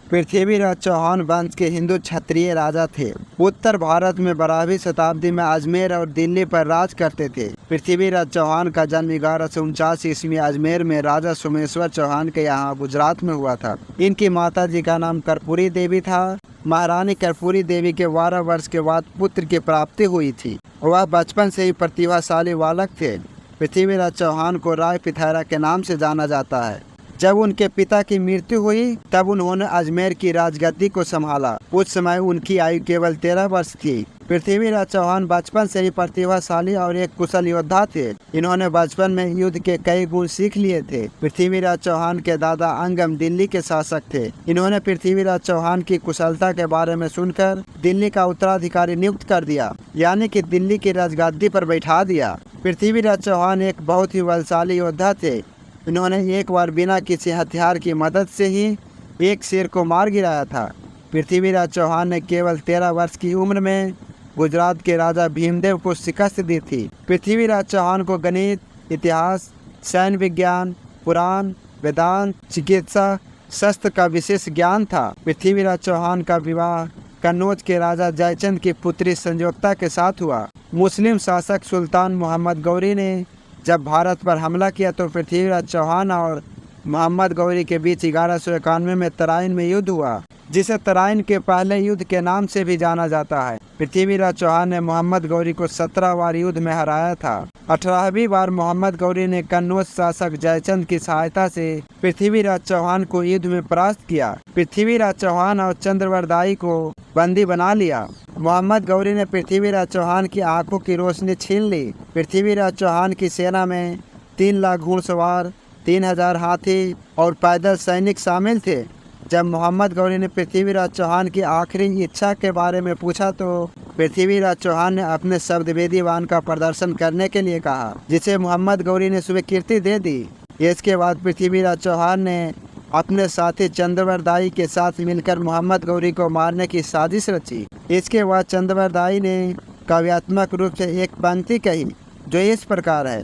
पृथ्वीराज चौहान वंश के हिंदू क्षत्रिय राजा थे। उत्तर भारत में 12वीं शताब्दी में अजमेर और दिल्ली पर राज करते थे। पृथ्वीराज चौहान का जन्म 1149 ईस्वी अजमेर में राजा सोमेश्वर चौहान के यहाँ गुजरात में हुआ था। इनकी माता जी का नाम कर्पूरी देवी था। महारानी कर्पूरी देवी के 12 वर्ष के बाद पुत्र की प्राप्ति हुई थी। वह बचपन से ही प्रतिभाशाली बालक थे। पृथ्वीराज चौहान को राय पिथौरा के नाम से जाना जाता है। जब उनके पिता की मृत्यु हुई तब उन्होंने अजमेर की राजगद्दी को संभाला। उस समय उनकी आयु केवल 13 वर्ष थी। पृथ्वीराज चौहान बचपन से ही प्रतिभाशाली और एक कुशल योद्धा थे। इन्होंने बचपन में युद्ध के कई गुण सीख लिए थे। पृथ्वीराज चौहान के दादा अंगम दिल्ली के शासक थे। इन्होंने पृथ्वीराज चौहान की कुशलता के बारे में सुनकर दिल्ली का उत्तराधिकारी नियुक्त कर दिया, यानी कि दिल्ली की राजगद्दी पर बैठा दिया। पृथ्वीराज चौहान एक बहुत ही बलशाली योद्धा थे। इन्होंने एक बार बिना किसी हथियार की मदद से ही एक शेर को मार गिराया था। पृथ्वीराज चौहान ने केवल 13 वर्ष की उम्र में गुजरात के राजा भीमदेव को शिकस्त दी थी। पृथ्वीराज चौहान को गणित, इतिहास, सैन्य विज्ञान, पुराण, वेदांत, चिकित्सा, शस्त्र का विशेष ज्ञान था। पृथ्वीराज चौहान का विवाह कन्नौज के राजा जयचंद की पुत्री संयोक्ता के साथ हुआ। मुस्लिम शासक सुल्तान मोहम्मद गौरी ने जब भारत पर हमला किया तो पृथ्वीराज चौहान और मोहम्मद गौरी के बीच 1191 में तराइन में युद्ध हुआ, जिसे तराइन के पहले युद्ध के नाम से भी जाना जाता है। पृथ्वीराज चौहान ने मोहम्मद गौरी को 17 बार युद्ध में हराया था। 18वीं बार मोहम्मद गौरी ने कन्नौज शासक जयचंद की सहायता से पृथ्वीराज चौहान को युद्ध में परास्त किया। पृथ्वीराज चौहान और चंद्रवरदाई को बंदी बना लिया। मोहम्मद गौरी ने पृथ्वीराज चौहान की आंखों की रोशनी छीन ली। पृथ्वीराज चौहान की सेना में 3 लाख घुड़सवार, 3000 हाथी और पैदल सैनिक शामिल थे। जब मोहम्मद गौरी ने पृथ्वीराज चौहान की आखिरी इच्छा के बारे में पूछा तो पृथ्वीराज चौहान ने अपने शब्दवेदी वाहन का प्रदर्शन करने के लिए कहा, जिसे मोहम्मद गौरी ने स्वीकृति दे दी। इसके बाद पृथ्वीराज चौहान ने अपने साथी चंद्रवरदाई के साथ मिलकर मोहम्मद गौरी को मारने की साजिश रची। इसके बाद चंद्रवरदाई ने काव्यात्मक रूप से एक पंक्ति कही जो इस प्रकार है: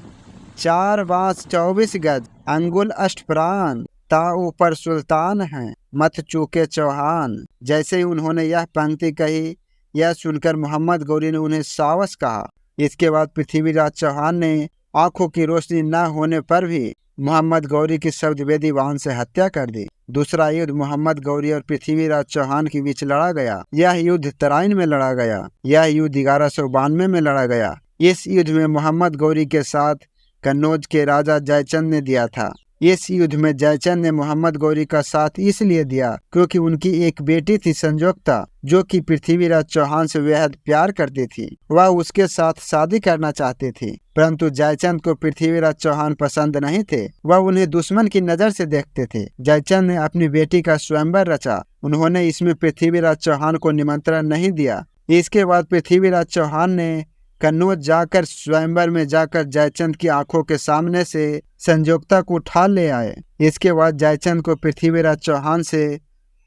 4 बांस 24 गज, अंगुल अष्टप्राण, ता ऊपर सुल्तान है, मत चूके चौहान। जैसे ही उन्होंने यह पंक्ति कही, यह सुनकर मोहम्मद गौरी ने उन्हें सावस कहा। इसके बाद पृथ्वीराज चौहान ने आंखों की रोशनी न होने पर भी मोहम्मद गौरी की शब्दवेदी वाहन से हत्या कर दी। दूसरा युद्ध मोहम्मद गौरी और पृथ्वीराज चौहान के बीच लड़ा गया। यह युद्ध तराइन में लड़ा गया। यह युद्ध 1192 में लड़ा गया। इस युद्ध में मोहम्मद गौरी के साथ कन्नौज के राजा जयचंद ने दिया था। इस युद्ध में जयचंद ने मोहम्मद गौरी का साथ इसलिए दिया क्योंकि उनकी एक बेटी थी संयोक्ता, जो कि पृथ्वीराज चौहान से बेहद प्यार करती थी। वह उसके साथ शादी करना चाहती थी, परंतु जयचंद को पृथ्वीराज चौहान पसंद नहीं थे। वह उन्हें दुश्मन की नजर से देखते थे। जयचंद ने अपनी बेटी का स्वयंवर रचा। उन्होंने इसमें पृथ्वीराज चौहान को निमंत्रण नहीं दिया। इसके बाद पृथ्वीराज चौहान ने कन्नौज जाकर स्वयंवर में जाकर जयचंद की आंखों के सामने से संयोक्ता को उठा ले आए। इसके बाद जयचंद को पृथ्वीराज चौहान से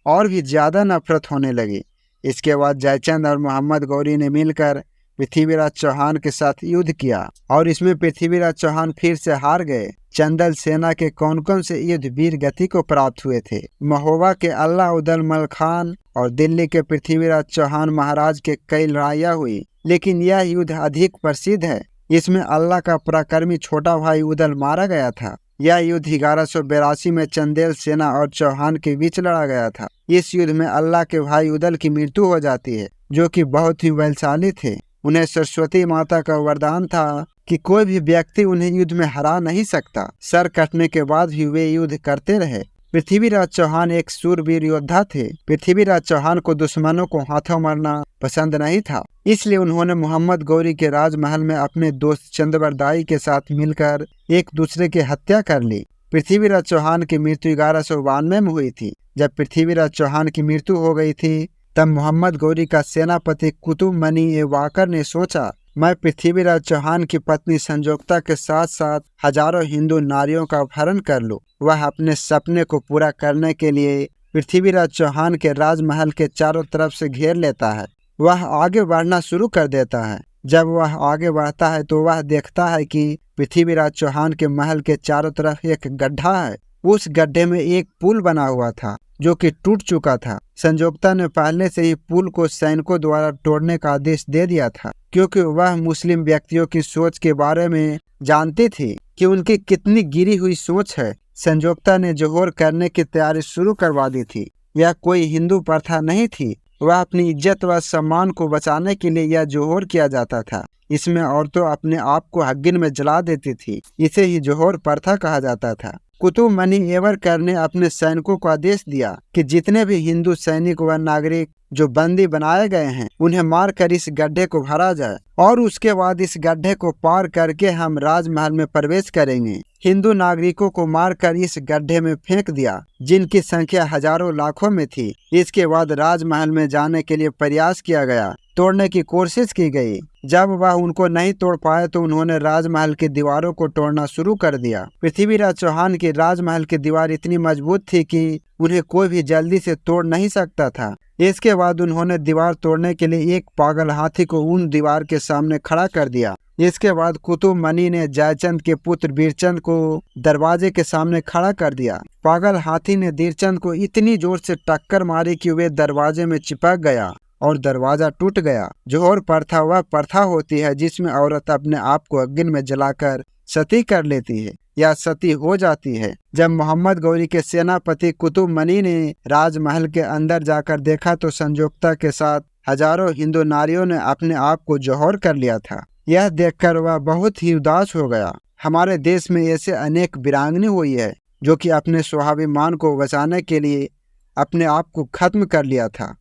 और भी ज्यादा नफरत होने लगी। इसके बाद जयचंद और मोहम्मद गौरी ने मिलकर पृथ्वीराज चौहान के साथ युद्ध किया और इसमें पृथ्वीराज चौहान फिर से हार गए। चंदल सेना के कौन कौन से युद्ध वीर गति को प्राप्त हुए थे? महोबा के अल्लाह उदल मल खान और दिल्ली के पृथ्वीराज चौहान महाराज के कई लड़ाइयाँ हुई, लेकिन यह युद्ध अधिक प्रसिद्ध है। इसमें अल्लाह का पराक्रमी छोटा भाई उदल मारा गया था। यह युद्ध 1182 में चंदेल सेना और चौहान के बीच लड़ा गया था। इस युद्ध में अल्लाह के भाई उदल की मृत्यु हो जाती है, जो कि बहुत ही बलशाली थे। उन्हें सरस्वती माता का वरदान था कि कोई भी व्यक्ति उन्हें युद्ध में हरा नहीं सकता। सर कटने के बाद भी वे युद्ध करते रहे। पृथ्वीराज चौहान एक शूरवीर योद्धा थे। पृथ्वीराज चौहान को दुश्मनों को हाथों मारना पसंद नहीं था, इसलिए उन्होंने मोहम्मद गौरी के राजमहल में अपने दोस्त चंद्रवरदाई के साथ मिलकर एक दूसरे की हत्या कर ली। पृथ्वीराज चौहान की मृत्यु 1192 में हुई थी। जब पृथ्वीराज चौहान की मृत्यु हो गई थी तब मोहम्मद गौरी का सेनापति कुतुब मनी ए वाकर ने सोचा, मैं पृथ्वीराज चौहान की पत्नी संयोक्ता के साथ साथ हजारों हिंदू नारियों का अपहरण कर लूं। वह अपने सपने को पूरा करने के लिए पृथ्वीराज चौहान के राजमहल के चारों तरफ से घेर लेता है। वह आगे बढ़ना शुरू कर देता है। जब वह आगे बढ़ता है तो वह देखता है कि पृथ्वीराज चौहान के महल के चारों तरफ एक गड्ढा है। उस गड्ढे में एक पुल बना हुआ था। जो कि टूट चुका था। संयोक्ता ने पहले से ही पुल को सैनिकों द्वारा तोड़ने का आदेश दे दिया था, क्योंकि वह मुस्लिम व्यक्तियों की सोच के बारे में जानती थी कि उनकी कितनी गिरी हुई सोच है। संयोक्ता ने जोहर करने की तैयारी शुरू करवा दी थी। यह कोई हिंदू प्रथा नहीं थी, वह अपनी इज्जत व सम्मान को बचाने के लिए यह जोहर किया जाता था। इसमें औरतें अपने आप को हगिन में जला देती थी। इसे ही जोहर प्रथा कहा जाता था। कुतुब मनी एवरकर ने अपने सैनिकों को आदेश दिया कि जितने भी हिंदू सैनिक व नागरिक जो बंदी बनाए गए हैं उन्हें मारकर इस गड्ढे को भरा जाए और उसके बाद इस गड्ढे को पार करके हम राजमहल में प्रवेश करेंगे। हिंदू नागरिकों को मारकर इस गड्ढे में फेंक दिया, जिनकी संख्या हजारों लाखों में थी। इसके बाद राजमहल में जाने के लिए प्रयास किया गया, तोड़ने की कोशिश की गई। जब वह उनको नहीं तोड़ पाए तो उन्होंने राजमहल की दीवारों को तोड़ना शुरू कर दिया। पृथ्वीराज चौहान की राजमहल की दीवार इतनी मजबूत थी कि उन्हें कोई भी जल्दी से तोड़ नहीं सकता था। इसके बाद उन्होंने दीवार तोड़ने के लिए एक पागल हाथी को उन दीवार के सामने खड़ा कर दिया। इसके बाद कुतुब मनी ने जयचंद के पुत्र बीरचंद को दरवाजे के सामने खड़ा कर दिया। पागल हाथी ने बीरचंद को इतनी जोर से टक्कर मारी कि वे दरवाजे में चिपक गया और दरवाजा टूट गया। जोहर प्रथा वह प्रथा होती है जिसमें औरत अपने आप को अग्नि में जलाकर सती कर लेती है या सती हो जाती है। जब मोहम्मद गौरी के सेनापति कुतुब मनी ने राजमहल के अंदर जाकर देखा तो संयोक्ता के साथ हजारों हिंदू नारियों ने अपने आप को जोहर कर लिया था। यह देखकर वह बहुत ही उदास हो गया। हमारे देश में ऐसे अनेक वीरांगनी हुई है जो कि अपने स्वाभिमान को बचाने के लिए अपने आप को खत्म कर लिया था।